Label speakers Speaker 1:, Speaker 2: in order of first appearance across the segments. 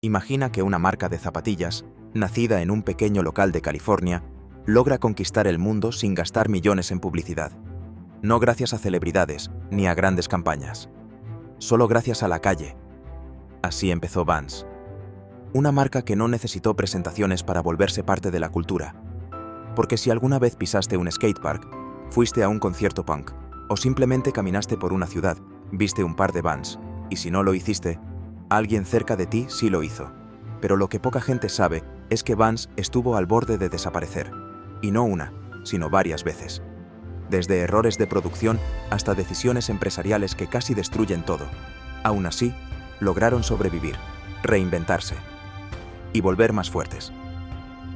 Speaker 1: Imagina que una marca de zapatillas, nacida en un pequeño local de California, logra conquistar el mundo sin gastar millones en publicidad. No gracias a celebridades ni a grandes campañas. Solo gracias a la calle. Así empezó Vans. Una marca que no necesitó presentaciones para volverse parte de la cultura. Porque si alguna vez pisaste un skatepark, fuiste a un concierto punk, o simplemente caminaste por una ciudad, viste un par de Vans, y si no lo hiciste, alguien cerca de ti sí lo hizo. Pero lo que poca gente sabe es que Vans estuvo al borde de desaparecer. Y no una, sino varias veces. Desde errores de producción hasta decisiones empresariales que casi destruyen todo. Aún así, lograron sobrevivir, reinventarse y volver más fuertes.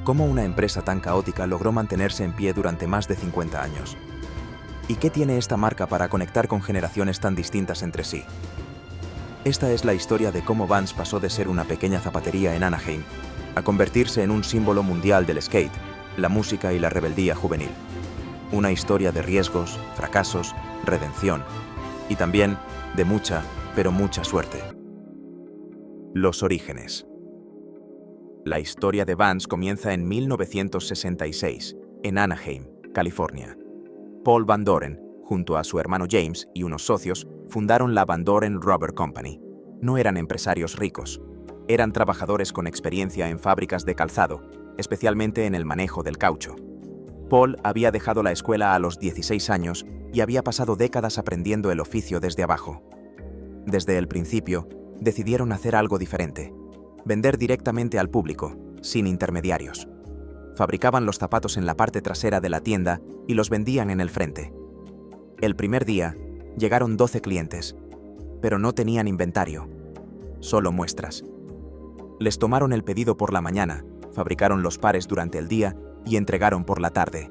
Speaker 1: ¿Cómo una empresa tan caótica logró mantenerse en pie durante más de 50 años? ¿Y qué tiene esta marca para conectar con generaciones tan distintas entre sí? Esta es la historia de cómo Vans pasó de ser una pequeña zapatería en Anaheim a convertirse en un símbolo mundial del skate, la música y la rebeldía juvenil. Una historia de riesgos, fracasos, redención y también de mucha, pero mucha suerte. Los orígenes. La historia de Vans comienza en 1966, en Anaheim, California. Paul Van Doren, junto a su hermano James y unos socios, fundaron la Van Doren Rubber Company. No eran empresarios ricos. Eran trabajadores con experiencia en fábricas de calzado, especialmente en el manejo del caucho. Paul había dejado la escuela a los 16 años y había pasado décadas aprendiendo el oficio desde abajo. Desde el principio, decidieron hacer algo diferente. Vender directamente al público, sin intermediarios. Fabricaban los zapatos en la parte trasera de la tienda y los vendían en el frente. El primer día, llegaron 12 clientes, pero no tenían inventario, solo muestras. Les tomaron el pedido por la mañana, fabricaron los pares durante el día y entregaron por la tarde.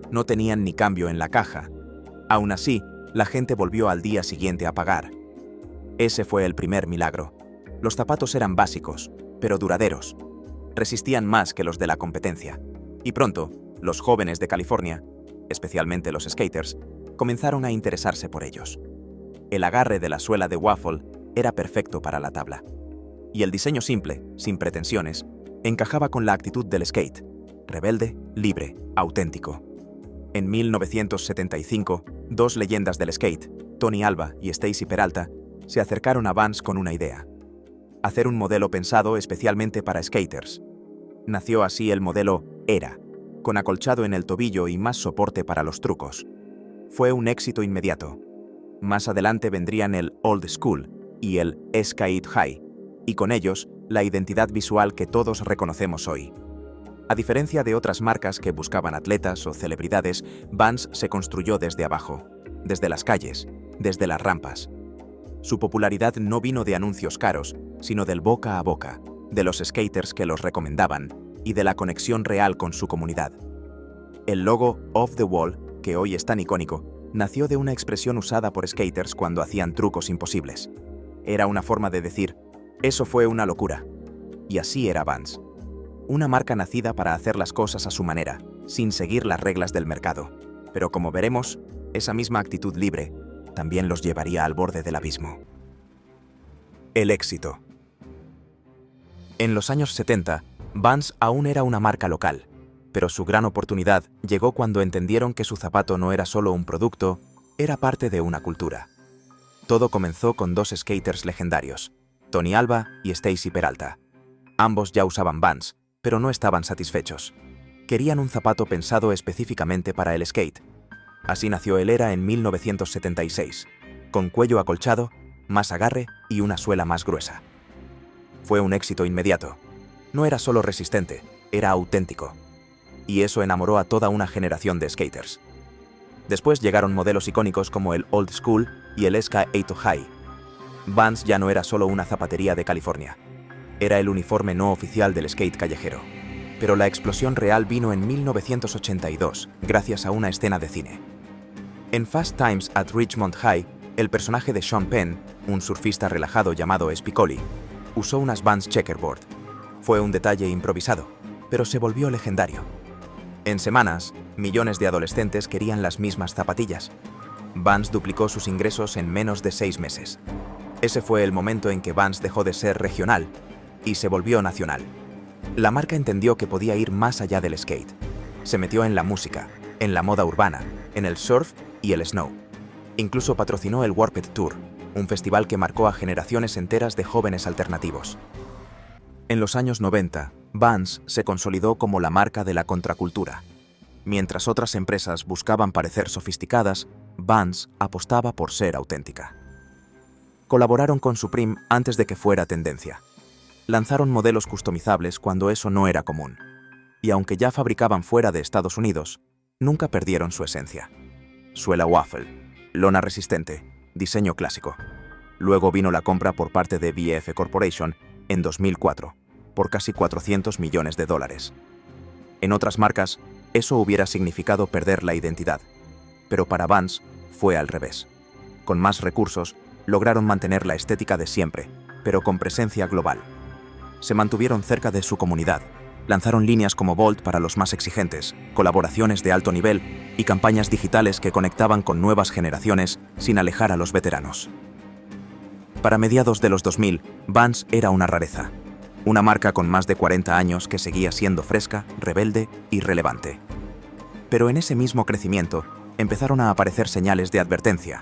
Speaker 1: No tenían ni cambio en la caja. Aún así, la gente volvió al día siguiente a pagar. Ese fue el primer milagro. Los zapatos eran básicos, pero duraderos. Resistían más que los de la competencia. Y pronto, los jóvenes de California, especialmente los skaters, comenzaron a interesarse por ellos. El agarre de la suela de waffle era perfecto para la tabla. Y el diseño simple, sin pretensiones, encajaba con la actitud del skate. Rebelde, libre, auténtico. En 1975, dos leyendas del skate, Tony Alva y Stacy Peralta, se acercaron a Vans con una idea. Hacer un modelo pensado especialmente para skaters. Nació así el modelo Era, con acolchado en el tobillo y más soporte para los trucos. Fue un éxito inmediato. Más adelante vendrían el Old School y el Skate High, y con ellos la identidad visual que todos reconocemos hoy. A diferencia de otras marcas que buscaban atletas o celebridades, Vans se construyó desde abajo, desde las calles, desde las rampas. Su popularidad no vino de anuncios caros, sino del boca a boca, de los skaters que los recomendaban y de la conexión real con su comunidad. El logo Off the Wall, que hoy es tan icónico, nació de una expresión usada por skaters cuando hacían trucos imposibles. Era una forma de decir, eso fue una locura. Y así era Vans. Una marca nacida para hacer las cosas a su manera, sin seguir las reglas del mercado. Pero como veremos, esa misma actitud libre también los llevaría al borde del abismo. El éxito. En los años 70, Vans aún era una marca local, pero su gran oportunidad llegó cuando entendieron que su zapato no era solo un producto, era parte de una cultura. Todo comenzó con dos skaters legendarios, Tony Alva y Stacy Peralta. Ambos ya usaban Vans, pero no estaban satisfechos. Querían un zapato pensado específicamente para el skate. Así nació el Era en 1976, con cuello acolchado, más agarre y una suela más gruesa. Fue un éxito inmediato. No era solo resistente, era auténtico. Y eso enamoró a toda una generación de skaters. Después llegaron modelos icónicos como el Old School y el Skate High. Vans ya no era solo una zapatería de California. Era el uniforme no oficial del skate callejero. Pero la explosión real vino en 1982, gracias a una escena de cine. En Fast Times at Ridgemont High, el personaje de Sean Penn, un surfista relajado llamado Spicoli, usó unas Vans checkerboard. Fue un detalle improvisado, pero se volvió legendario. En semanas, millones de adolescentes querían las mismas zapatillas. Vans duplicó sus ingresos en menos de 6 meses. Ese fue el momento en que Vans dejó de ser regional y se volvió nacional. La marca entendió que podía ir más allá del skate. Se metió en la música, en la moda urbana, en el surf y el snow. Incluso patrocinó el Warped Tour, un festival que marcó a generaciones enteras de jóvenes alternativos. En los años 90, Vans se consolidó como la marca de la contracultura. Mientras otras empresas buscaban parecer sofisticadas, Vans apostaba por ser auténtica. Colaboraron con Supreme antes de que fuera tendencia. Lanzaron modelos customizables cuando eso no era común. Y aunque ya fabricaban fuera de Estados Unidos, nunca perdieron su esencia. Suela waffle, lona resistente, diseño clásico. Luego vino la compra por parte de VF Corporation en 2004, por casi $400 millones. En otras marcas, eso hubiera significado perder la identidad. Pero para Vans fue al revés. Con más recursos, lograron mantener la estética de siempre, pero con presencia global. Se mantuvieron cerca de su comunidad, lanzaron líneas como Bolt para los más exigentes, colaboraciones de alto nivel y campañas digitales que conectaban con nuevas generaciones sin alejar a los veteranos. Para mediados de los 2000, Vans era una rareza. Una marca con más de 40 años que seguía siendo fresca, rebelde y relevante. Pero en ese mismo crecimiento, empezaron a aparecer señales de advertencia.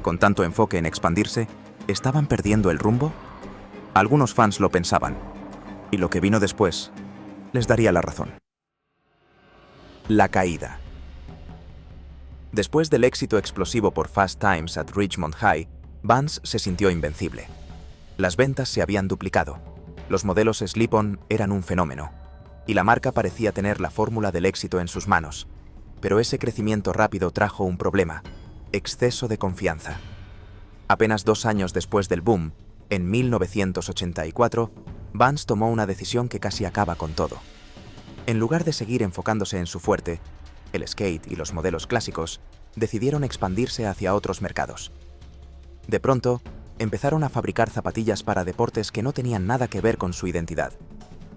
Speaker 1: Con tanto enfoque en expandirse, ¿estaban perdiendo el rumbo? Algunos fans lo pensaban, y lo que vino después les daría la razón. La caída. Después del éxito explosivo por Fast Times at Richmond High, Vans se sintió invencible. Las ventas se habían duplicado, los modelos Slip-On eran un fenómeno, y la marca parecía tener la fórmula del éxito en sus manos. Pero ese crecimiento rápido trajo un problema: exceso de confianza. Apenas 2 años después del boom, en 1984, Vans tomó una decisión que casi acaba con todo. En lugar de seguir enfocándose en su fuerte, el skate y los modelos clásicos, decidieron expandirse hacia otros mercados. De pronto, empezaron a fabricar zapatillas para deportes que no tenían nada que ver con su identidad: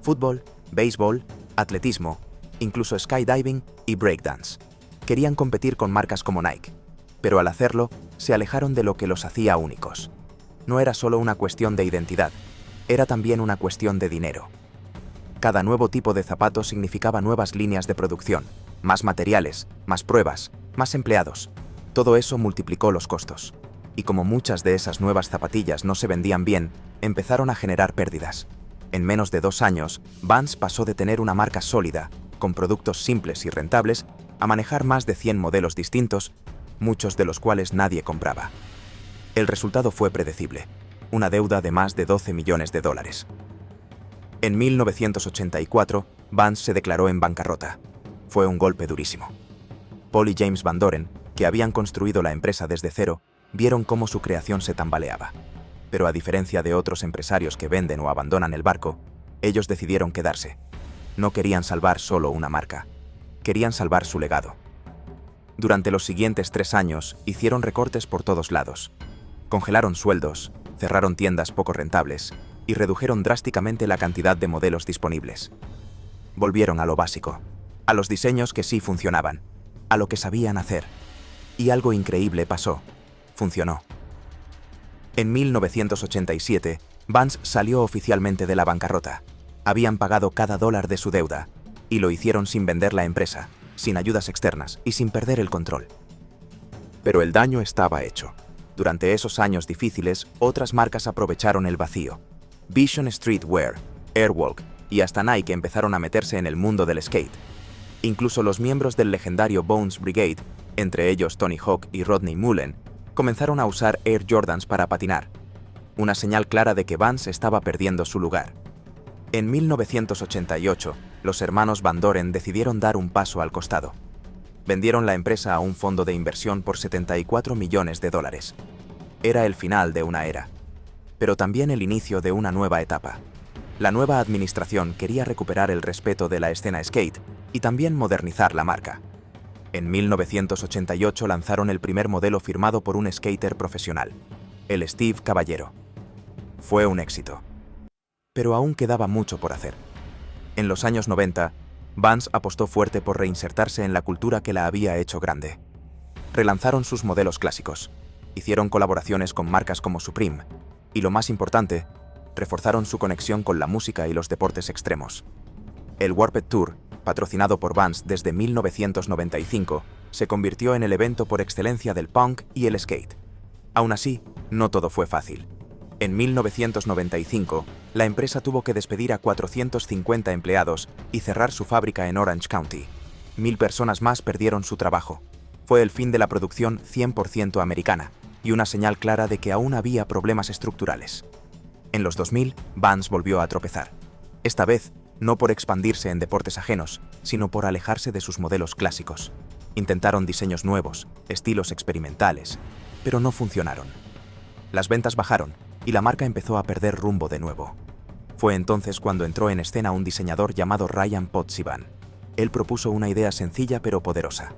Speaker 1: fútbol, béisbol, atletismo, incluso skydiving y breakdance. Querían competir con marcas como Nike, pero al hacerlo, se alejaron de lo que los hacía únicos. No era solo una cuestión de identidad, era también una cuestión de dinero. Cada nuevo tipo de zapato significaba nuevas líneas de producción, más materiales, más pruebas, más empleados. Todo eso multiplicó los costos. Y como muchas de esas nuevas zapatillas no se vendían bien, empezaron a generar pérdidas. En menos de 2 años, Vans pasó de tener una marca sólida, con productos simples y rentables, a manejar más de 100 modelos distintos, muchos de los cuales nadie compraba. El resultado fue predecible: una deuda de más de $12 millones. En 1984, Vans se declaró en bancarrota. Fue un golpe durísimo. Paul y James Van Doren, que habían construido la empresa desde cero, vieron cómo su creación se tambaleaba. Pero a diferencia de otros empresarios que venden o abandonan el barco, ellos decidieron quedarse. No querían salvar solo una marca, querían salvar su legado. Durante los siguientes 3 años, hicieron recortes por todos lados. Congelaron sueldos, cerraron tiendas poco rentables y redujeron drásticamente la cantidad de modelos disponibles. Volvieron a lo básico, a los diseños que sí funcionaban, a lo que sabían hacer. Y algo increíble pasó: funcionó. En 1987, Vans salió oficialmente de la bancarrota. Habían pagado cada dólar de su deuda, y lo hicieron sin vender la empresa, sin ayudas externas y sin perder el control. Pero el daño estaba hecho. Durante esos años difíciles, otras marcas aprovecharon el vacío. Vision Streetwear, Airwalk y hasta Nike empezaron a meterse en el mundo del skate. Incluso los miembros del legendario Bones Brigade, entre ellos Tony Hawk y Rodney Mullen, comenzaron a usar Air Jordans para patinar. Una señal clara de que Vans estaba perdiendo su lugar. En 1988, los hermanos Van Doren decidieron dar un paso al costado. Vendieron la empresa a un fondo de inversión por $74 millones. Era el final de una era, pero también el inicio de una nueva etapa. La nueva administración quería recuperar el respeto de la escena skate y también modernizar la marca. En 1988 lanzaron el primer modelo firmado por un skater profesional, el Steve Caballero. Fue un éxito. Pero aún quedaba mucho por hacer. En los años 90, Vans apostó fuerte por reinsertarse en la cultura que la había hecho grande. Relanzaron sus modelos clásicos, hicieron colaboraciones con marcas como Supreme, y lo más importante, reforzaron su conexión con la música y los deportes extremos. El Warped Tour, patrocinado por Vans desde 1995, se convirtió en el evento por excelencia del punk y el skate. Aún así, no todo fue fácil. En 1995, la empresa tuvo que despedir a 450 empleados y cerrar su fábrica en Orange County. 1000 personas más perdieron su trabajo. Fue el fin de la producción 100% americana y una señal clara de que aún había problemas estructurales. En los 2000, Vans volvió a tropezar. Esta vez, no por expandirse en deportes ajenos, sino por alejarse de sus modelos clásicos. Intentaron diseños nuevos, estilos experimentales, pero no funcionaron. Las ventas bajaron y la marca empezó a perder rumbo de nuevo. Fue entonces cuando entró en escena un diseñador llamado Ryan Potzivan. Él propuso una idea sencilla pero poderosa: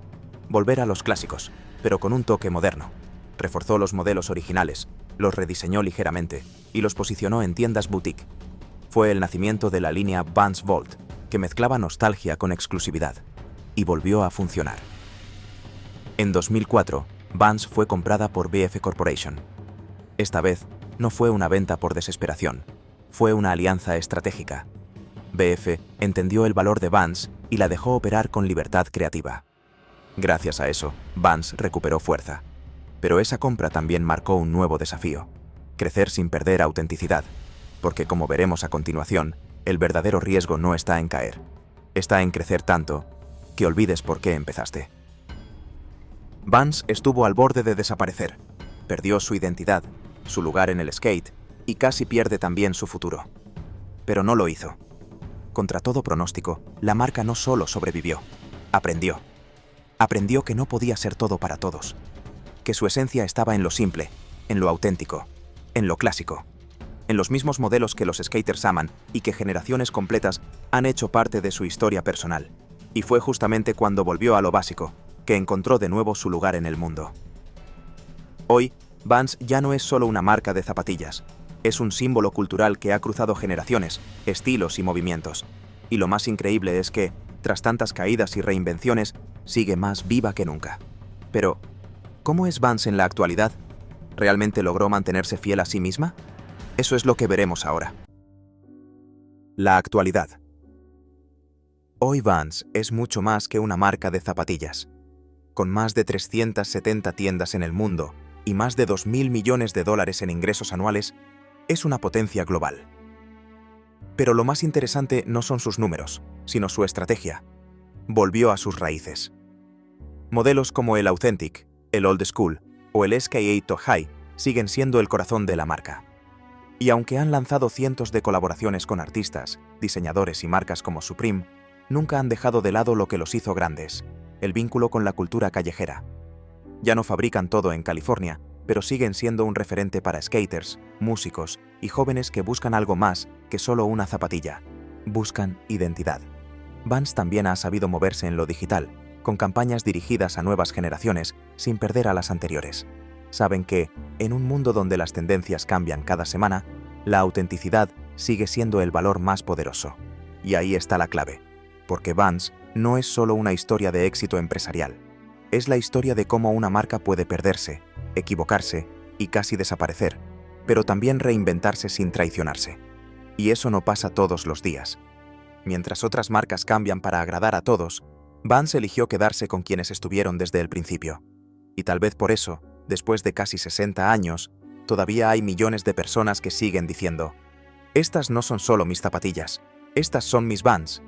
Speaker 1: volver a los clásicos, pero con un toque moderno. Reforzó los modelos originales, los rediseñó ligeramente y los posicionó en tiendas boutique. Fue el nacimiento de la línea Vans Vault, que mezclaba nostalgia con exclusividad, y volvió a funcionar. En 2004, Vans fue comprada por BF Corporation. Esta vez, no fue una venta por desesperación, fue una alianza estratégica. BF entendió el valor de Vans y la dejó operar con libertad creativa. Gracias a eso, Vans recuperó fuerza. Pero esa compra también marcó un nuevo desafío: crecer sin perder autenticidad, porque como veremos a continuación, el verdadero riesgo no está en caer, está en crecer tanto que olvides por qué empezaste. Vans estuvo al borde de desaparecer, perdió su identidad, su lugar en el skate y casi pierde también su futuro. Pero no lo hizo. Contra todo pronóstico, la marca no solo sobrevivió, aprendió. Aprendió que no podía ser todo para todos, que su esencia estaba en lo simple, en lo auténtico, en lo clásico, en los mismos modelos que los skaters aman y que generaciones completas han hecho parte de su historia personal. Y fue justamente cuando volvió a lo básico que encontró de nuevo su lugar en el mundo. Hoy, Vans ya no es solo una marca de zapatillas, es un símbolo cultural que ha cruzado generaciones, estilos y movimientos. Y lo más increíble es que, tras tantas caídas y reinvenciones, sigue más viva que nunca. Pero, ¿cómo es Vans en la actualidad? ¿Realmente logró mantenerse fiel a sí misma? Eso es lo que veremos ahora. La actualidad. Hoy Vans es mucho más que una marca de zapatillas. Con más de 370 tiendas en el mundo y más de $2.000 millones en ingresos anuales, es una potencia global. Pero lo más interesante no son sus números, sino su estrategia. Volvió a sus raíces. Modelos como el Authentic, el Old School o el SK8 High siguen siendo el corazón de la marca. Y aunque han lanzado cientos de colaboraciones con artistas, diseñadores y marcas como Supreme, nunca han dejado de lado lo que los hizo grandes: el vínculo con la cultura callejera. Ya no fabrican todo en California, pero siguen siendo un referente para skaters, músicos y jóvenes que buscan algo más que solo una zapatilla. Buscan identidad. Vans también ha sabido moverse en lo digital, con campañas dirigidas a nuevas generaciones sin perder a las anteriores. Saben que, en un mundo donde las tendencias cambian cada semana, la autenticidad sigue siendo el valor más poderoso. Y ahí está la clave, porque Vans no es solo una historia de éxito empresarial. Es la historia de cómo una marca puede perderse, equivocarse y casi desaparecer, pero también reinventarse sin traicionarse. Y eso no pasa todos los días. Mientras otras marcas cambian para agradar a todos, Vans eligió quedarse con quienes estuvieron desde el principio. Y tal vez por eso, después de casi 60 años, todavía hay millones de personas que siguen diciendo: estas no son solo mis zapatillas, estas son mis Vans.